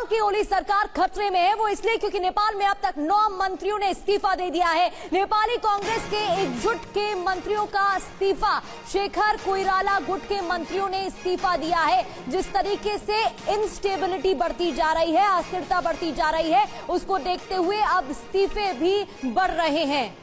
की ओली सरकार खतरे में है। वो इसलिए क्योंकि नेपाल में अब तक 9 मंत्रियों ने इस्तीफा दे दिया है। नेपाली कांग्रेस के एकजुट के मंत्रियों का इस्तीफा, शेखर कोइराला गुट के मंत्रियों ने इस्तीफा दिया है। जिस तरीके से इंस्टेबिलिटी बढ़ती जा रही है, अस्थिरता बढ़ती जा रही है, उसको देखते हुए अब इस्तीफे भी बढ़ रहे हैं।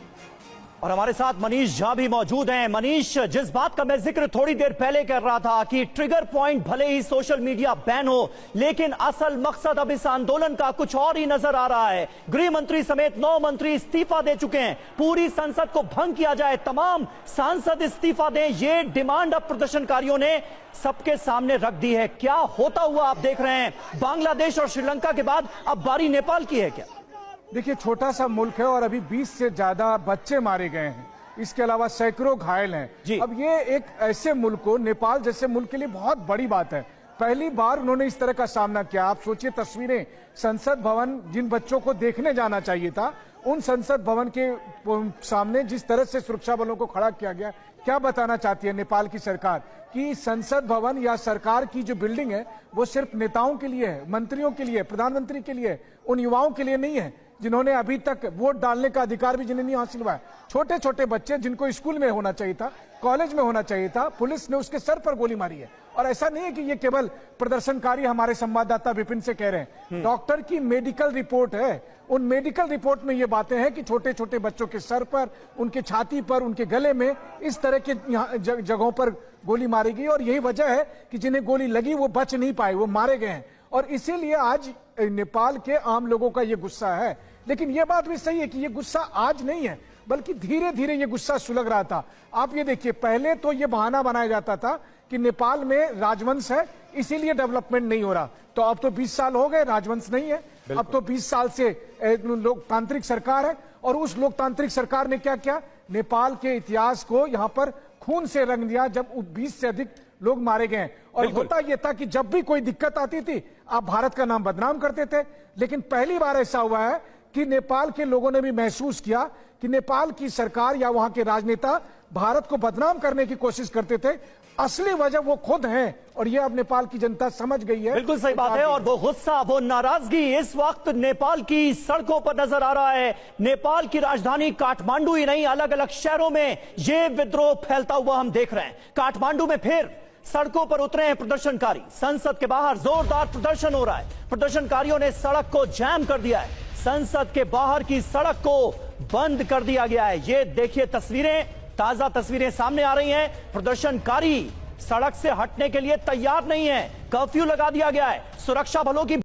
और हमारे साथ मनीष झा भी मौजूद हैं। मनीष, जिस बात का मैं जिक्र थोड़ी देर पहले कर रहा था कि ट्रिगर पॉइंट भले ही सोशल मीडिया बैन हो, लेकिन असल मकसद अब इस आंदोलन का कुछ और ही नजर आ रहा है। गृह मंत्री समेत 9 मंत्री इस्तीफा दे चुके हैं। पूरी संसद को भंग किया जाए, तमाम सांसद इस्तीफा दें, ये डिमांड अब प्रदर्शनकारियों ने सबके सामने रख दी है। क्या होता हुआ आप देख रहे हैं? बांग्लादेश और श्रीलंका के बाद अब बारी नेपाल की है क्या? देखिए, छोटा सा मुल्क है और अभी 20 से ज्यादा बच्चे मारे गए हैं, इसके अलावा सैकड़ों घायल हैं। अब ये एक ऐसे मुल्क को, नेपाल जैसे मुल्क के लिए बहुत बड़ी बात है। पहली बार उन्होंने इस तरह का सामना किया। आप सोचिए तस्वीरें, संसद भवन जिन बच्चों को देखने जाना चाहिए था, उन संसद भवन के सामने जिस तरह से सुरक्षा बलों को खड़ा किया गया। क्या बताना चाहती है नेपाल की सरकार कि संसद भवन या सरकार की जो बिल्डिंग है वो सिर्फ नेताओं के लिए है, मंत्रियों के लिए, प्रधानमंत्री के लिए, उन युवाओं के लिए नहीं है जिन्होंने अभी तक वोट डालने का अधिकार भी जिन्हें नहीं हासिल हुआ है। छोटे छोटे बच्चे जिनको स्कूल में होना चाहिए था, कॉलेज में होना चाहिए था, पुलिस ने उसके सर पर गोली मारी है। और ऐसा नहीं है कि ये केवल प्रदर्शनकारी, हमारे संवाददाता विपिन से कह रहे हैं, डॉक्टर की मेडिकल रिपोर्ट है। उन मेडिकल रिपोर्ट में ये बातें हैं कि छोटे छोटे बच्चों के सर पर, उनके छाती पर, उनके गले में इस तरह के जगहों पर गोली मारी गई। और यही वजह है कि जिन्हें गोली लगी वो बच नहीं पाए, वो मारे गए हैं। और इसीलिए आज नेपाल के आम लोगों का ये गुस्सा है। लेकिन ये बात भी सही है कि ये गुस्सा आज नहीं है, बल्कि धीरे धीरे ये गुस्सा सुलग रहा था। आप ये देखिए, पहले तो ये बहाना बनाया जाता था कि नेपाल में राजवंश है, इसीलिए डेवलपमेंट नहीं हो रहा। तो अब तो 20 साल हो गए, राजवंश नहीं है। अब तो 20 साल से लोकतांत्रिक सरकार है। और उस लोकतांत्रिक सरकार ने क्या किया? नेपाल के इतिहास को यहां पर खून से रंग दिया, जब 20 से अधिक लोग मारे गए। और होता यह था कि जब भी कोई दिक्कत आती थी, आप भारत का नाम बदनाम करते थे। लेकिन पहली बार ऐसा हुआ है कि नेपाल के लोगों ने भी महसूस किया कि नेपाल की सरकार या वहां के राजनेता भारत को बदनाम करने की कोशिश करते थे। असली वजह वो खुद हैं, और ये अब नेपाल की जनता समझ गई है। बिल्कुल सही बात है। और वो गुस्सा, वो नाराजगी इस वक्त नेपाल की सड़कों पर नजर आ रहा है। नेपाल की राजधानी काठमांडू ही नहीं, अलग अलग शहरों में ये विद्रोह फैलता हुआ हम देख रहे हैं। काठमांडू में फिर सड़कों पर उतरे हैं प्रदर्शनकारी। संसद के बाहर जोरदार प्रदर्शन हो रहा है। प्रदर्शनकारियों ने सड़क को जैम कर दिया है। संसद के बाहर की सड़क को बंद कर दिया गया है। ये देखिए तस्वीरें, ताजा तस्वीरें सामने आ रही हैं। प्रदर्शनकारी सड़क से हटने के लिए तैयार नहीं है। कर्फ्यू लगा दिया गया है। सुरक्षा बलों की